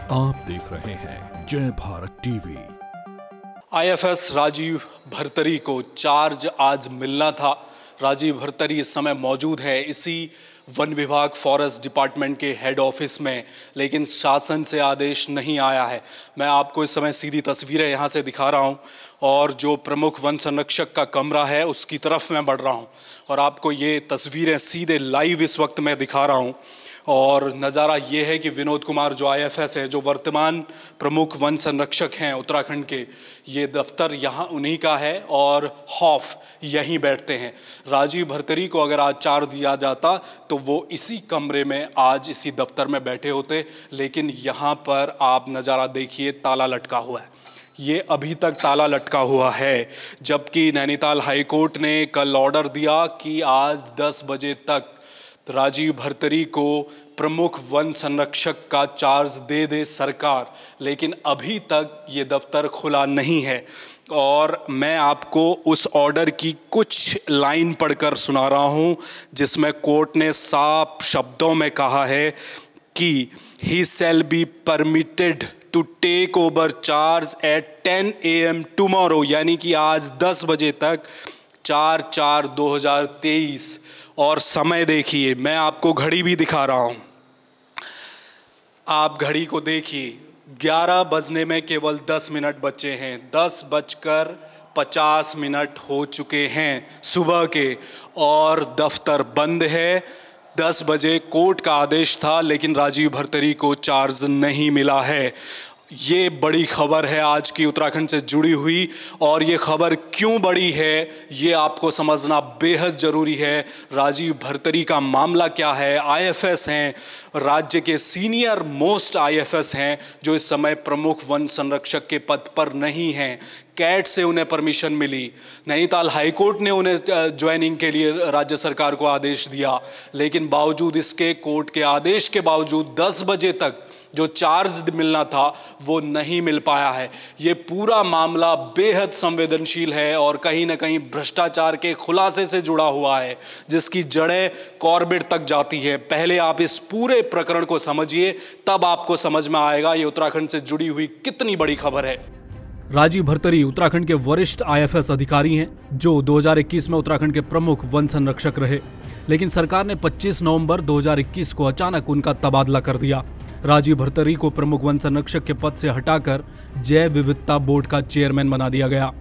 आप देख रहे हैं जय भारत टीवी। आईएफएस राजीव भरतरी को चार्ज आज मिलना था। राजीव भरतरी इस समय मौजूद है इसी वन विभाग फॉरेस्ट डिपार्टमेंट के हेड ऑफिस में, लेकिन शासन से आदेश नहीं आया है। मैं आपको इस समय सीधी तस्वीरें यहाँ से दिखा रहा हूँ और जो प्रमुख वन संरक्षक का कमरा है उसकी तरफ मैं बढ़ रहा हूँ और आपको ये तस्वीरें सीधे लाइव इस वक्त मैं दिखा रहा हूँ। और नज़ारा ये है कि विनोद कुमार जो आईएफएस है, जो वर्तमान प्रमुख वन संरक्षक हैं उत्तराखंड के, ये दफ्तर यहाँ उन्हीं का है और खौफ यहीं बैठते हैं। राजीव भरतरी को अगर आज चार्ज दिया जाता तो वो इसी कमरे में आज इसी दफ्तर में बैठे होते, लेकिन यहाँ पर आप नज़ारा देखिए, ताला लटका हुआ है। ये अभी तक ताला लटका हुआ है, जबकि नैनीताल हाईकोर्ट ने कल ऑर्डर दिया कि आज 10 बजे तक राजीव भरतरी को प्रमुख वन संरक्षक का चार्ज दे दे सरकार, लेकिन अभी तक ये दफ्तर खुला नहीं है। और मैं आपको उस ऑर्डर की कुछ लाइन पढ़कर सुना रहा हूँ, जिसमें कोर्ट ने साफ शब्दों में कहा है कि he shall be permitted to take over charge at 10 AM tomorrow, यानी कि आज 10 बजे तक 4/4/2023। और समय देखिए, मैं आपको घड़ी भी दिखा रहा हूँ, आप घड़ी को देखिए, 11 बजने में केवल 10 मिनट बचे हैं। 10:50 हो चुके हैं सुबह के और दफ्तर बंद है। 10 बजे कोर्ट का आदेश था, लेकिन राजीव भरतरी को चार्ज नहीं मिला है। ये बड़ी खबर है आज की उत्तराखंड से जुड़ी हुई, और ये खबर क्यों बड़ी है ये आपको समझना बेहद ज़रूरी है। राजीव भरतरी का मामला क्या है? आईएफएस हैं, राज्य के सीनियर मोस्ट आईएफएस हैं, जो इस समय प्रमुख वन संरक्षक के पद पर नहीं हैं। कैट से उन्हें परमिशन मिली, नैनीताल हाईकोर्ट ने उन्हें ज्वाइनिंग के लिए राज्य सरकार को आदेश दिया, लेकिन बावजूद इसके, कोर्ट के आदेश के बावजूद 10 बजे तक जो चार्ज मिलना था वो नहीं मिल पाया है। ये पूरा मामला बेहद संवेदनशील है और कहीं ना कहीं भ्रष्टाचार के खुलासे से जुड़ा हुआ है, जिसकी जड़ें कॉर्बेट तक जाती है। पहले आप इस पूरे प्रकरण को समझिए, तब आपको समझ में आएगा ये उत्तराखंड से जुड़ी हुई कितनी बड़ी खबर है। राजीव भरतरी उत्तराखंड के वरिष्ठ आईएफएस अधिकारी हैं, जो 2021 में उत्तराखंड के प्रमुख वन संरक्षक रहे, लेकिन सरकार ने 25 नवंबर 2021 को अचानक उनका तबादला कर दिया। राजीव भरतरी को प्रमुख वन संरक्षक के पद से हटाकर जैव विविधता बोर्ड का चेयरमैन बना दिया गया।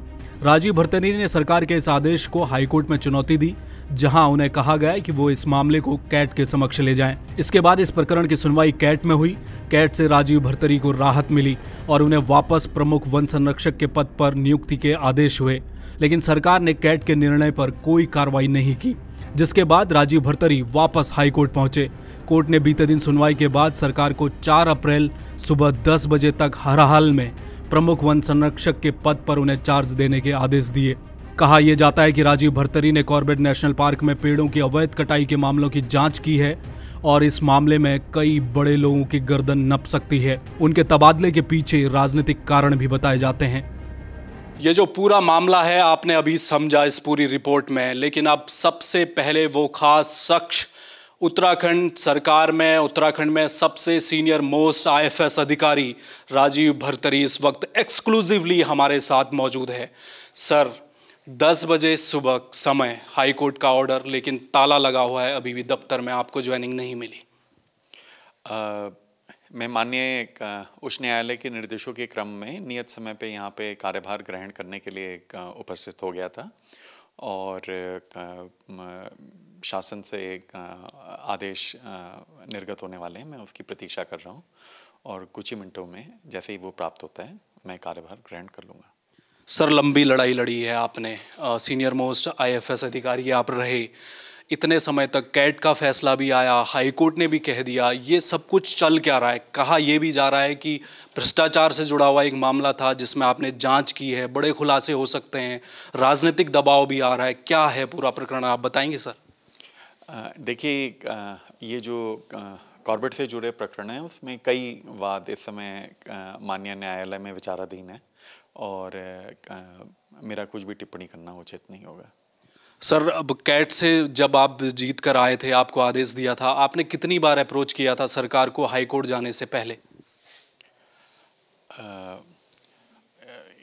राजीव भरतरी ने सरकार के इस आदेश को हाईकोर्ट में चुनौती दी, जहां उन्हें कहा गया कि वो इस मामले को कैट के समक्ष ले जाएं। इसके बाद इस प्रकरण की सुनवाई कैट में हुई। कैट से राजीव भरतरी को राहत मिली और उन्हें वापस प्रमुख वन संरक्षक के पद पर नियुक्ति के आदेश हुए, लेकिन सरकार ने कैट के निर्णय पर कोई कार्रवाई नहीं की, जिसके बाद राजीव भरतरी वापस हाईकोर्ट पहुंचे। कोर्ट ने बीते दिन सुनवाई के बाद सरकार को 4 अप्रैल सुबह 10 बजे तक हर हाल में प्रमुख वन संरक्षक के पद पर उन्हें चार्ज देने के आदेश दिए। कहा यह जाता है कि राजीव भरतरी ने कॉर्बेट नेशनल पार्क में पेड़ों की अवैध कटाई के मामलों की जांच की है और इस मामले में कई बड़े लोगों की गर्दन नप सकती है। उनके तबादले के पीछे राजनीतिक कारण भी बताए जाते हैं। ये जो पूरा मामला है आपने अभी समझा इस पूरी रिपोर्ट में, लेकिन अब सबसे पहले वो खास शख्स उत्तराखंड सरकार में, उत्तराखंड में सबसे सीनियर मोस्ट आईएफएस अधिकारी राजीव भरतरी इस वक्त एक्सक्लूसिवली हमारे साथ मौजूद है। सर, 10 बजे सुबह समय, हाईकोर्ट का ऑर्डर, लेकिन ताला लगा हुआ है अभी भी दफ्तर में, आपको ज्वाइनिंग नहीं मिली। मैं माननीय उच्च न्यायालय के निर्देशों के क्रम में नियत समय पे यहाँ पे कार्यभार ग्रहण करने के लिए उपस्थित हो गया था और शासन से एक आदेश निर्गत होने वाले हैं। मैं उसकी प्रतीक्षा कर रहा हूँ और कुछ ही मिनटों में जैसे ही वो प्राप्त होता है मैं कार्यभार ग्रहण कर लूँगा। सर, लंबी लड़ाई लड़ी है आपने, सीनियर मोस्ट आईएफएस अधिकारी आप रहे इतने समय तक, कैट का फैसला भी आया, हाईकोर्ट ने भी कह दिया, ये सब कुछ चल क्या रहा है? कहा यह भी जा रहा है कि भ्रष्टाचार से जुड़ा हुआ एक मामला था जिसमें आपने जांच की है, बड़े खुलासे हो सकते हैं, राजनीतिक दबाव भी आ रहा है। क्या है पूरा प्रकरण, आप बताएंगे सर? देखिए, ये जो कॉर्बेट से जुड़े प्रकरण हैं उसमें कई वाद इस समय माननीय न्यायालय में विचाराधीन है और मेरा कुछ भी टिप्पणी करना उचित नहीं होगा। सर, अब कैट से जब आप जीत कर आए थे, आपको आदेश दिया था, आपने कितनी बार अप्रोच किया था सरकार को हाईकोर्ट जाने से पहले?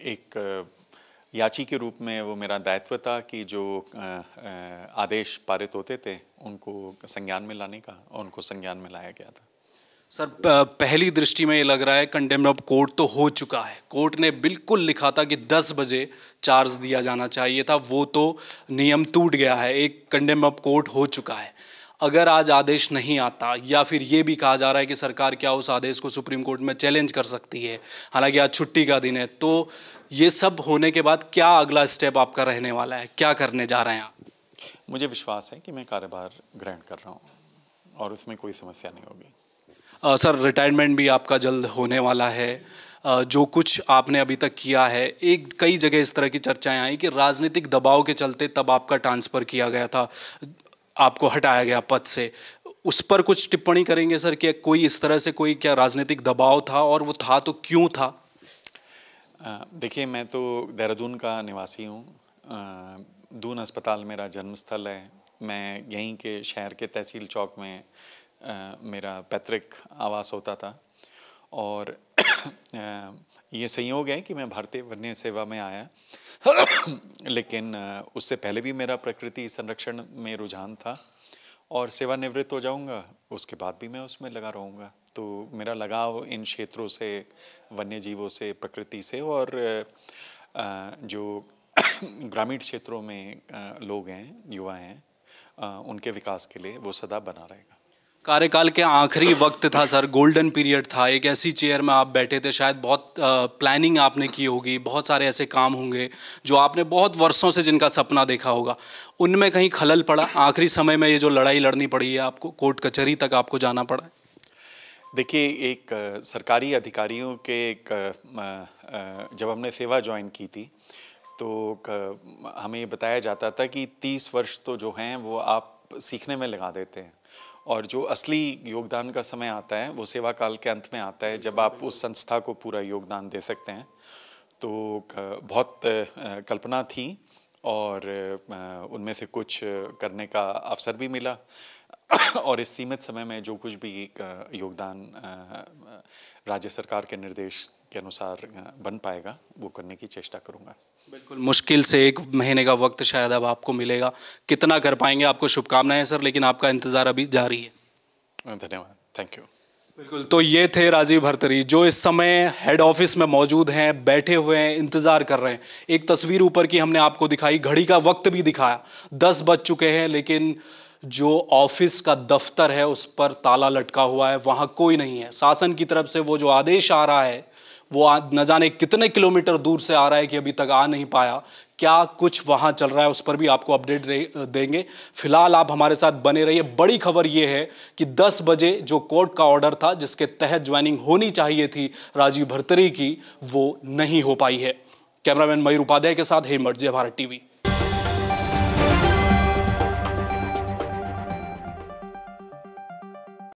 एक याची के रूप में वो मेरा दायित्व था कि जो आदेश पारित होते थे उनको संज्ञान में लाने का, और उनको संज्ञान में लाया गया था। सर, पहली दृष्टि में ये लग रहा है कंडेम्ड ऑफ कोर्ट तो हो चुका है। कोर्ट ने बिल्कुल लिखा था कि 10 बजे चार्ज दिया जाना चाहिए था, वो तो नियम टूट गया है, एक कंडेम्ड ऑफ कोर्ट हो चुका है। अगर आज आदेश नहीं आता, या फिर ये भी कहा जा रहा है कि सरकार क्या उस आदेश को सुप्रीम कोर्ट में चैलेंज कर सकती है, हालांकि आज छुट्टी का दिन है, तो ये सब होने के बाद क्या अगला स्टेप आपका रहने वाला है, क्या करने जा रहे हैं आप? मुझे विश्वास है कि मैं कार्यभार ग्रहण कर रहा हूँ और उसमें कोई समस्या नहीं होगी। सर, रिटायरमेंट भी आपका जल्द होने वाला है। जो कुछ आपने अभी तक किया है, एक कई जगह इस तरह की चर्चाएं आई कि राजनीतिक दबाव के चलते तब आपका ट्रांसफ़र किया गया था, आपको हटाया गया पद से। उस पर कुछ टिप्पणी करेंगे सर कि कोई इस तरह से कोई क्या राजनीतिक दबाव था, और वो था तो क्यों था? देखिए, मैं तो देहरादून का निवासी हूँ। दून अस्पताल मेरा जन्मस्थल है। मैं यहीं के शहर के तहसील चौक में मेरा पैतृक आवास होता था, और ये संयोग है कि मैं भारतीय वन्य सेवा में आया लेकिन उससे पहले भी मेरा प्रकृति संरक्षण में रुझान था, और सेवानिवृत्त हो जाऊंगा उसके बाद भी मैं उसमें लगा रहूँगा। तो मेरा लगाव इन क्षेत्रों से, वन्य जीवों से, प्रकृति से, और जो ग्रामीण क्षेत्रों में लोग हैं, युवा हैं, उनके विकास के लिए वो सदा बना रहेगा। कार्यकाल के आखिरी वक्त था सर, गोल्डन पीरियड था, एक ऐसी चेयर में आप बैठे थे, शायद बहुत प्लानिंग आपने की होगी, बहुत सारे ऐसे काम होंगे जो आपने बहुत वर्षों से जिनका सपना देखा होगा, उनमें कहीं खलल पड़ा? आखिरी समय में ये जो लड़ाई लड़नी पड़ी है आपको, कोर्ट कचहरी तक आपको जाना पड़ा है। देखिए, एक सरकारी अधिकारियों के जब हमने सेवा ज्वाइन की थी तो हमें ये बताया जाता था कि 30 वर्ष तो जो हैं वो आप सीखने में लगा देते हैं, और जो असली योगदान का समय आता है वो सेवा काल के अंत में आता है, जब आप उस संस्था को पूरा योगदान दे सकते हैं। तो बहुत कल्पना थी, और उनमें से कुछ करने का अवसर भी मिला, और इस सीमित समय में जो कुछ भी योगदान राज्य सरकार के निर्देश के अनुसार बन पाएगा वो करने की चेष्टा करूंगा। बिल्कुल, मुश्किल से 1 महीने का वक्त शायद अब आपको मिलेगा, कितना कर पाएंगे आपको शुभकामनाएं सर, लेकिन आपका इंतज़ार अभी जारी है। धन्यवाद, थैंक यू। बिल्कुल, तो ये थे राजीव भरतरी जो इस समय हेड ऑफिस में मौजूद हैं, बैठे हुए हैं, इंतज़ार कर रहे हैं। एक तस्वीर ऊपर की हमने आपको दिखाई, घड़ी का वक्त भी दिखाया, 10 बज चुके हैं, लेकिन जो ऑफिस का दफ्तर है उस पर ताला लटका हुआ है, वहाँ कोई नहीं है। शासन की तरफ से वो जो आदेश आ रहा है वो न जाने कितने किलोमीटर दूर से आ रहा है कि अभी तक आ नहीं पाया। क्या कुछ वहाँ चल रहा है उस पर भी आपको अपडेट देंगे। फिलहाल आप हमारे साथ बने रहिए। बड़ी खबर ये है कि 10 बजे जो कोर्ट का ऑर्डर था जिसके तहत ज्वाइनिंग होनी चाहिए थी राजीव भरतरी की, वो नहीं हो पाई है। कैमरामैन मयूर उपाध्याय के साथ हेमंत, जय भारत टीवी।